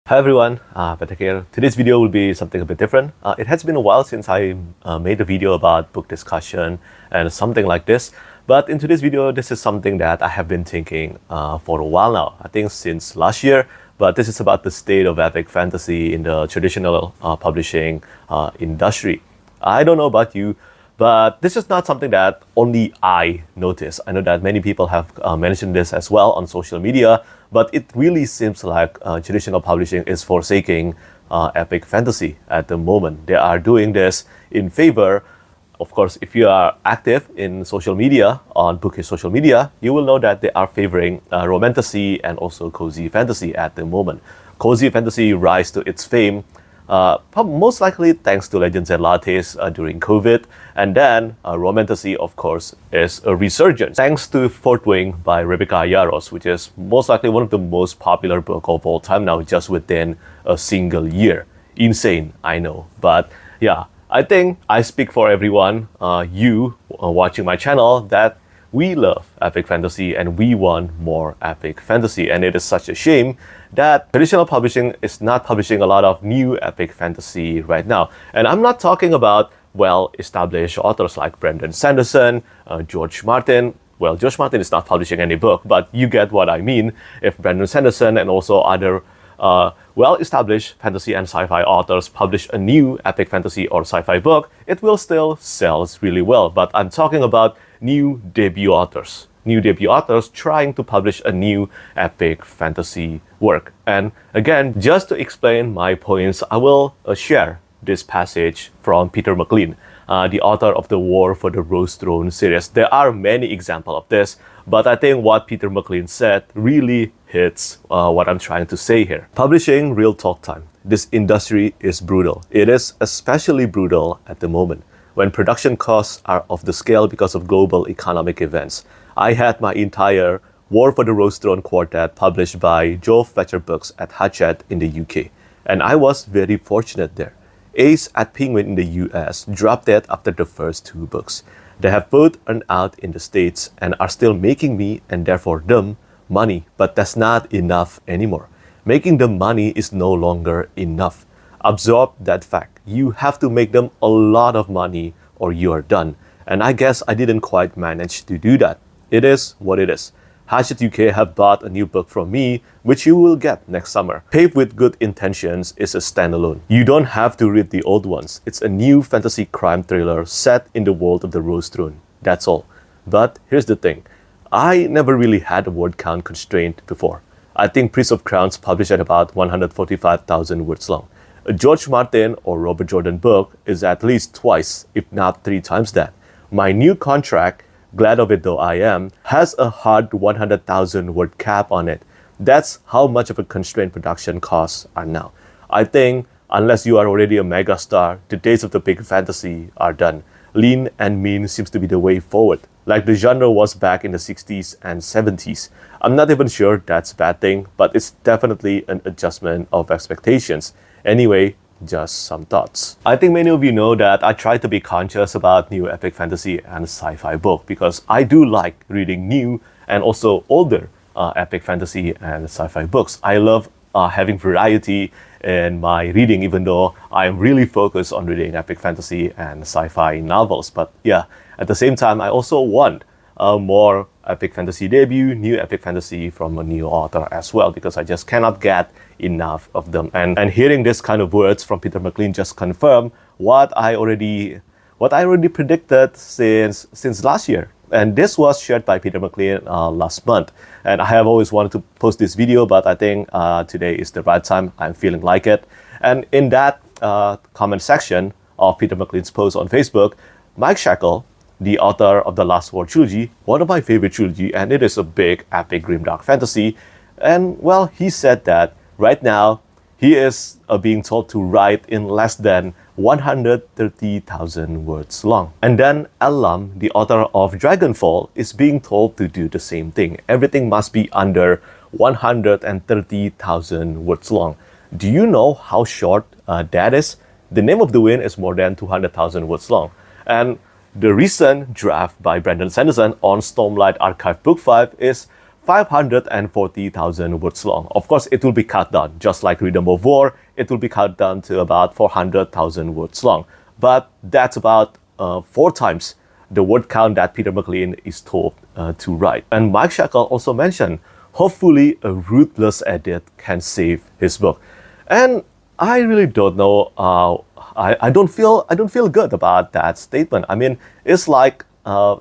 Hi everyone, Petrik here. Today's video will be something a bit different. It has been a while since I made a video about book discussion and something like this. But in today's video, this is something that I have been thinking for a while now. I think since last year. But this is about the state of epic fantasy in the traditional publishing industry. I don't know about you, but this is not something that only I notice. I know that many people have mentioned this as well on social media, but it really seems like traditional publishing is forsaking epic fantasy at the moment. They are doing this in favor. Of course, if you are active in social media, on bookish social media, you will know that they are favoring romantasy and also cozy fantasy at the moment. Cozy fantasy rise to its fame most likely thanks to Legends and Lattes during COVID. And then romantasy, of course, is a resurgence thanks to Fourth Wing by Rebecca Yaros, which is most likely one of the most popular books of all time now, just within a single year. Insane, I know. But yeah, I think I speak for everyone, you watching my channel, that we love epic fantasy and we want more epic fantasy. And it is such a shame that traditional publishing is not publishing a lot of new epic fantasy right now. And I'm not talking about well-established authors like Brandon Sanderson, George Martin. Well, George Martin is not publishing any book, but you get what I mean. If Brandon Sanderson and also other well-established fantasy and sci-fi authors publish a new epic fantasy or sci-fi book, it will still sell really well. But I'm talking about new debut authors trying to publish a new epic fantasy work. And again, just to explain my points, I will share this passage from Peter McLean, the author of the War for the Rose Throne series. There are many examples of this, but I think what Peter McLean said really hits what I'm trying to say here. Publishing, real talk time. This industry is brutal. It is especially brutal at the moment, when production costs are off the scale because of global economic events. I had my entire War for the Rose Throne quartet published by Joe Fletcher Books at Hachette in the UK, and I was very fortunate there. Ace at Penguin in the US dropped dead after the first two books. They have both earned out in the States and are still making me, and therefore them, money, but that's not enough anymore. Making them money is no longer enough. Absorb that fact. You have to make them a lot of money or you are done. And I guess I didn't quite manage to do that. It is what it is. Hachette UK have bought a new book from me, which you will get next summer. Paved with Good Intentions is a standalone. You don't have to read the old ones. It's a new fantasy crime thriller set in the world of the Rose Throne. That's all. But here's the thing. I never really had a word count constraint before. I think Prince of Crowns published at about 145,000 words long. A George Martin or Robert Jordan book is at least twice, if not three times that. My new contract, glad of it though I am, has a hard 100,000 word cap on it. That's how much of a constrained production costs are now. I think unless you are already a megastar, the days of the big fantasy are done. Lean and mean seems to be the way forward, like the genre was back in the 60s and 70s. I'm not even sure that's a bad thing, but it's definitely an adjustment of expectations. Anyway, just some thoughts. I think many of you know that I try to be conscious about new epic fantasy and sci-fi book because I do like reading new and also older epic fantasy and sci-fi books. I love having variety in my reading, even though I am really focused on reading epic fantasy and sci-fi novels. But yeah, at the same time, I also want more epic fantasy debut, new epic fantasy from a new author as well, because I just cannot get enough of them. And hearing this kind of words from Peter McLean just confirmed what I already predicted since last year. And this was shared by Peter McLean last month. And I have always wanted to post this video, but I think today is the right time. I'm feeling like it. And in that comment section of Peter McLean's post on Facebook, Mike Shackle, the author of the Last War trilogy, one of my favorite trilogy, and it is a big, epic, grimdark fantasy. And well, he said that right now, he is being told to write in less than 130,000 words long. And then Elam, the author of Dragonfall, is being told to do the same thing. Everything must be under 130,000 words long. Do you know how short that is? The Name of the Wind is more than 200,000 words long. And the recent draft by Brandon Sanderson on Stormlight Archive Book 5 is 540,000 words long. Of course, it will be cut down. Just like Rhythm of War, it will be cut down to about 400,000 words long. But that's about 4 times the word count that Peter McLean is told to write. And Mike Shackle also mentioned, hopefully a ruthless edit can save his book. And I really don't know. I don't feel good about that statement. I mean, it's like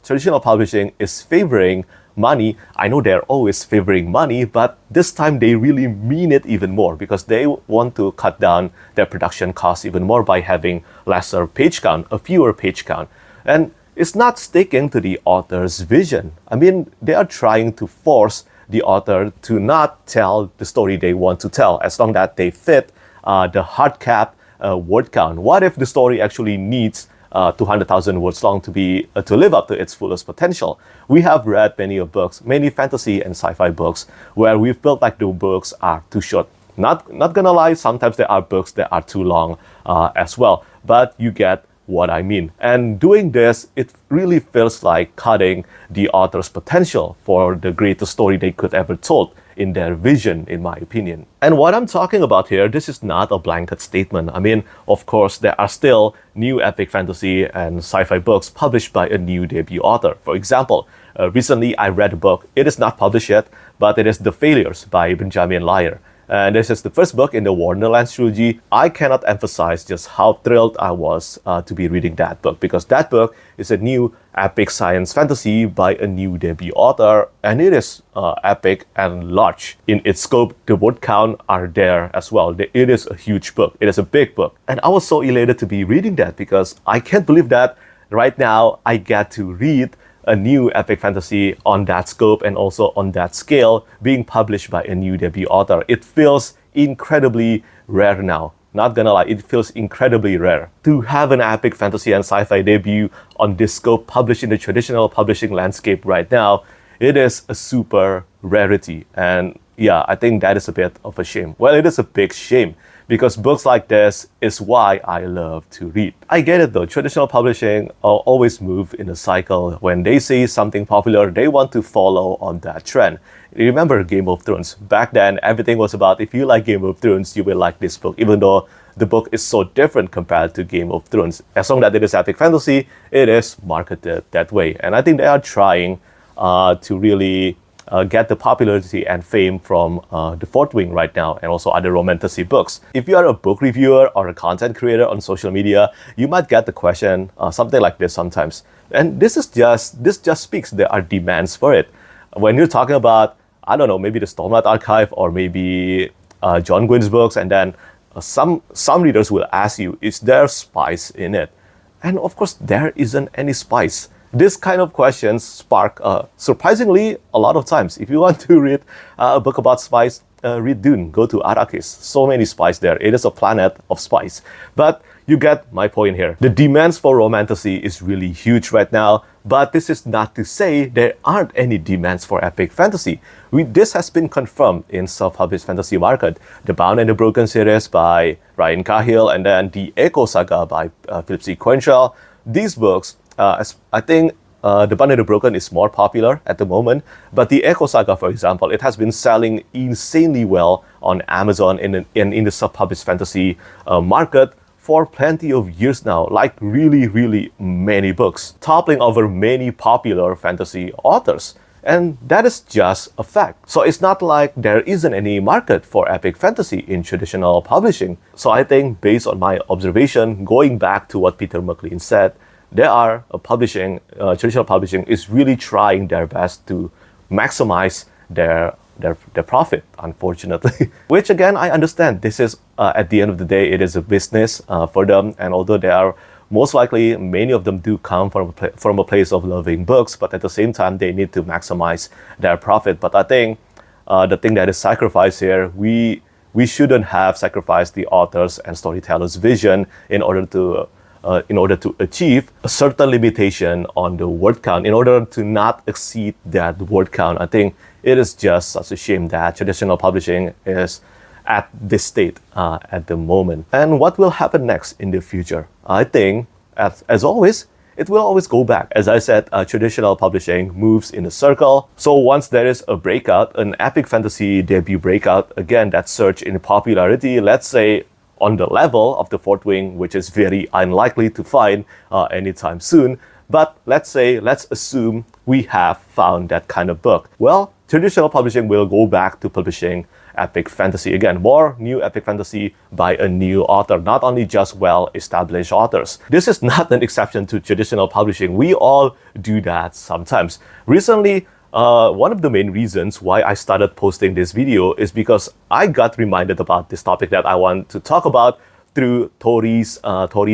traditional publishing is favoring money. I know they're always favoring money, but this time they really mean it even more because they want to cut down their production costs even more by having lesser page count, a fewer page count. And it's not sticking to the author's vision. I mean, they are trying to force the author to not tell the story they want to tell as long as they fit the hard cap word count. What if the story actually needs 200,000 words long to live up to its fullest potential? We have read many fantasy and sci-fi books where we felt like the books are too short. Not gonna lie, sometimes there are books that are too long as well, but you get what I mean. And doing this, it really feels like cutting the author's potential for the greatest story they could ever told in their vision, in my opinion. And what I'm talking about here, this is not a blanket statement. I mean, of course, there are still new epic fantasy and sci-fi books published by a new debut author. For example, recently I read a book. It is not published yet, but it is The Failures by Benjamin Lyer. And this is the first book in the Wonderlands trilogy. I cannot emphasize just how thrilled I was to be reading that book, because that book is a new epic science fantasy by a new debut author, and it is epic and large. In its scope, the word count are there as well. It is a huge book. It is a big book. And I was so elated to be reading that because I can't believe that right now I get to read a new epic fantasy on that scope and also on that scale being published by a new debut author. It feels incredibly rare now. Not gonna lie, it feels incredibly rare. To have an epic fantasy and sci-fi debut on this scope published in the traditional publishing landscape right now, it is a super rarity. And yeah, I think that is a bit of a shame. Well, it is a big shame, because books like this is why I love to read. I get it though, traditional publishing always move in a cycle. When they see something popular, they want to follow on that trend. Remember Game of Thrones? Back then, everything was about, if you like Game of Thrones, you will like this book, even though the book is so different compared to Game of Thrones. As long as it is epic fantasy, it is marketed that way. And I think they are trying to really get the popularity and fame from The Fourth Wing right now, and also other romantasy books. If you are a book reviewer or a content creator on social media, you might get the question something like this sometimes. And this just speaks there are demands for it. When you're talking about, I don't know, maybe the Stormlight Archive or maybe John Gwynn's books, and then some readers will ask you, is there spice in it? And of course, there isn't any spice. This kind of questions spark, surprisingly, a lot of times. If you want to read a book about spice, read Dune, go to Arrakis. So many spice there. It is a planet of spice. But you get my point here. The demands for romantasy is really huge right now, but this is not to say there aren't any demands for epic fantasy. This has been confirmed in self-published fantasy market. The Bound and the Broken series by Ryan Cahill, and then the Echo Saga by Philip C. Quantrill. These books, I think The Bound and the Broken is more popular at the moment, but the Echo Saga, for example, it has been selling insanely well on Amazon and in the self-published fantasy market for plenty of years now, like really, really many books, toppling over many popular fantasy authors. And that is just a fact. So it's not like there isn't any market for epic fantasy in traditional publishing. So I think based on my observation, going back to what Peter McLean said, there are traditional publishing is really trying their best to maximize their profit, unfortunately. Which again, I understand. This is, at the end of the day, it is a business for them. And although they are most likely, many of them do come from a place of loving books, but at the same time, they need to maximize their profit. But I think the thing that is sacrificed here, we shouldn't have sacrificed the authors and storytellers' vision in order to achieve a certain limitation on the word count, in order to not exceed that word count. I think it is just such a shame that traditional publishing is at this state at the moment. And what will happen next in the future? I think, as always, it will always go back. As I said, traditional publishing moves in a circle. So once there is a breakout, an epic fantasy debut breakout, again, that surge in popularity, let's say on the level of the Fourth Wing, which is very unlikely to find anytime soon. But let's assume we have found that kind of book. Well, traditional publishing will go back to publishing epic fantasy again. More new epic fantasy by a new author, not only just well-established authors. This is not an exception to traditional publishing. We all do that sometimes. Recently, one of the main reasons why I started posting this video is because I got reminded about this topic that I want to talk about through Tori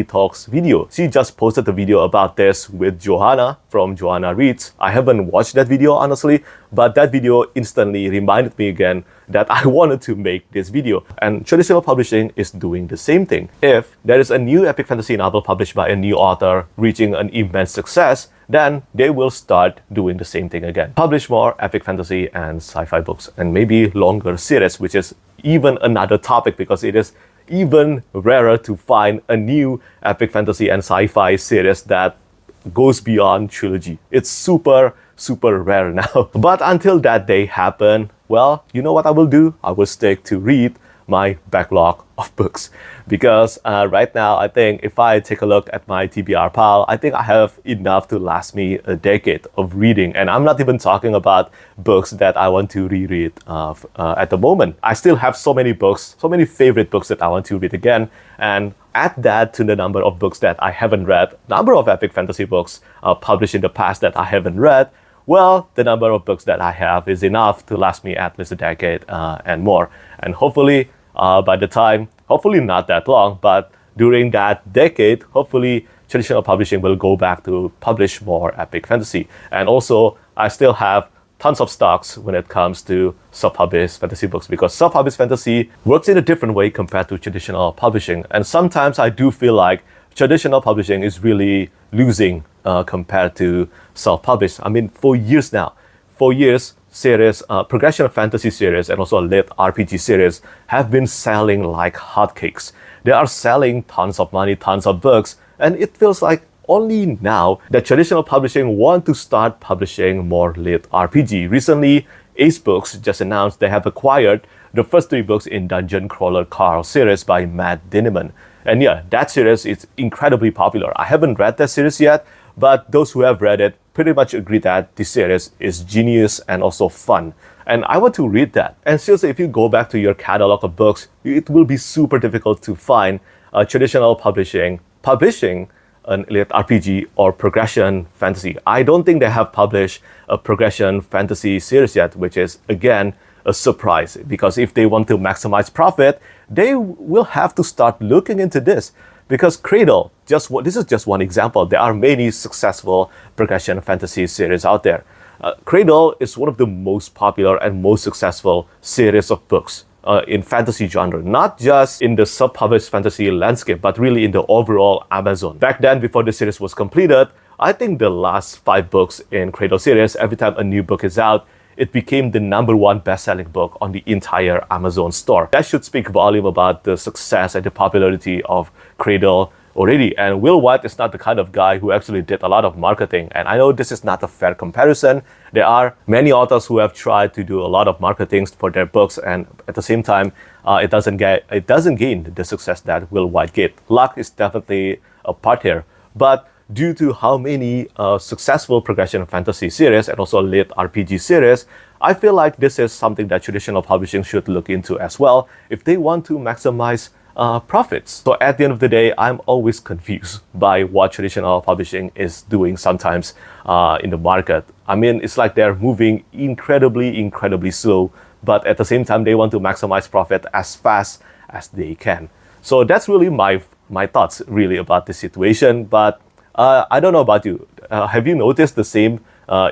Talks video. She just posted a video about this with Johanna from Johanna Reads. I haven't watched that video honestly, but that video instantly reminded me again that I wanted to make this video. And traditional publishing is doing the same thing. If there is a new epic fantasy novel published by a new author reaching an immense success, then they will start doing the same thing again. Publish more epic fantasy and sci-fi books, and maybe longer series, which is even another topic because it is even rarer to find a new epic fantasy and sci-fi series that goes beyond trilogy. It's super rare now. But until that day happen, well, you know what I will do? I will stick to read my backlog of books. Because right now, I think if I take a look at my TBR pile, I think I have enough to last me a decade of reading. And I'm not even talking about books that I want to reread at the moment. I still have so many books, so many favorite books that I want to read again. And add that to the number of books that I haven't read, number of epic fantasy books published in the past that I haven't read, well, the number of books that I have is enough to last me at least a decade and more. And hopefully, by the time, hopefully not that long, but during that decade, hopefully traditional publishing will go back to publish more epic fantasy. And also, I still have tons of stocks when it comes to self-published fantasy books because self-published fantasy works in a different way compared to traditional publishing. And sometimes I do feel like traditional publishing is really losing compared to self-published. I mean, for years now, series, progression fantasy series and also lit RPG series have been selling like hotcakes. They are selling tons of money, tons of books, and it feels like only now that traditional publishing want to start publishing more lit RPG. Recently, Ace Books just announced they have acquired the first 3 books in Dungeon Crawler Carl series by Matt Dinniman. And yeah, that series is incredibly popular. I haven't read that series yet, but those who have read it pretty much agree that this series is genius and also fun. And I want to read that. And seriously, if you go back to your catalog of books, it will be super difficult to find traditional publishing an lit RPG or progression fantasy. I don't think they have published a progression fantasy series yet, which is again a surprise because if they want to maximize profit, they will have to start looking into this. Because Cradle, this is just one example. There are many successful progression fantasy series out there. Cradle is one of the most popular and most successful series of books in fantasy genre, not just in the self-published fantasy landscape, but really in the overall Amazon. Back then, before the series was completed, I think the last 5 books in Cradle series, every time a new book is out, it became the #1 best-selling book on the entire Amazon store. That should speak volume about the success and the popularity of Cradle already. And Will White is not the kind of guy who actually did a lot of marketing. And I know this is not a fair comparison. There are many authors who have tried to do a lot of marketing for their books, and at the same time, it doesn't gain the success that Will White did. Luck is definitely a part here, but due to how many successful progression fantasy series and also lit RPG series, I feel like this is something that traditional publishing should look into as well if they want to maximize profits. So at the end of the day, I'm always confused by what traditional publishing is doing sometimes in the market. I mean, it's like they're moving incredibly slow, but at the same time, they want to maximize profit as fast as they can. So that's really my thoughts really about this situation. But I don't know about you. Have you noticed the same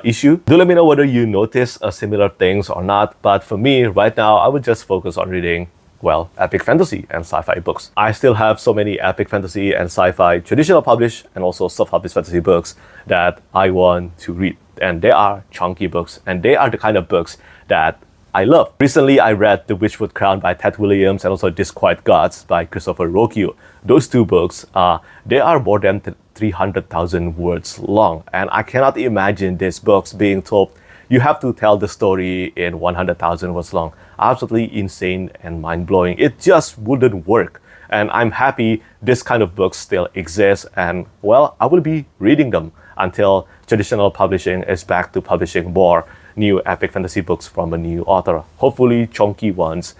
issue? Do let me know whether you notice similar things or not. But for me, right now, I would just focus on reading, well, epic fantasy and sci-fi books. I still have so many epic fantasy and sci-fi traditional published and also self-published fantasy books that I want to read. And they are chunky books, and they are the kind of books that I love. Recently, I read The Witchwood Crown by Ted Williams and also Disquiet Gods by Christopher Rocchio. Those 2 books, they are more than 300,000 words long. And I cannot imagine these books being told, you have to tell the story in 100,000 words long. Absolutely insane and mind-blowing. It just wouldn't work. And I'm happy this kind of books still exist, and well, I will be reading them until traditional publishing is back to publishing more new epic fantasy books from a new author, hopefully chunky ones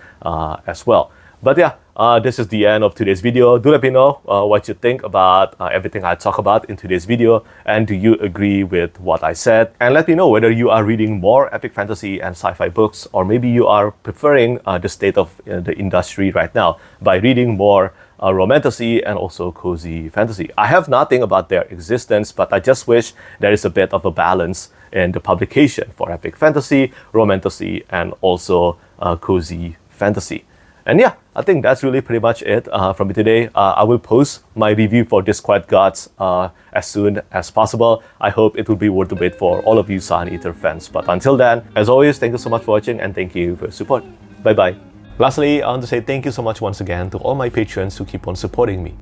as well. But yeah, this is the end of today's video. Do let me know what you think about everything I talk about in today's video, and do you agree with what I said? And let me know whether you are reading more epic fantasy and sci-fi books, or maybe you are preferring the state of the industry right now by reading more romantasy and also cozy fantasy. I have nothing about their existence, but I just wish there is a bit of a balance in the publication for epic fantasy, romantasy, and also cozy fantasy. And yeah, I think that's really pretty much it from me today. I will post my review for Disquiet Gods as soon as possible. I hope it will be worth the wait for all of you Sun Eater fans. But until then, as always, thank you so much for watching, and thank you for your support. Bye bye. Lastly, I want to say thank you so much once again to all my patrons who keep on supporting me.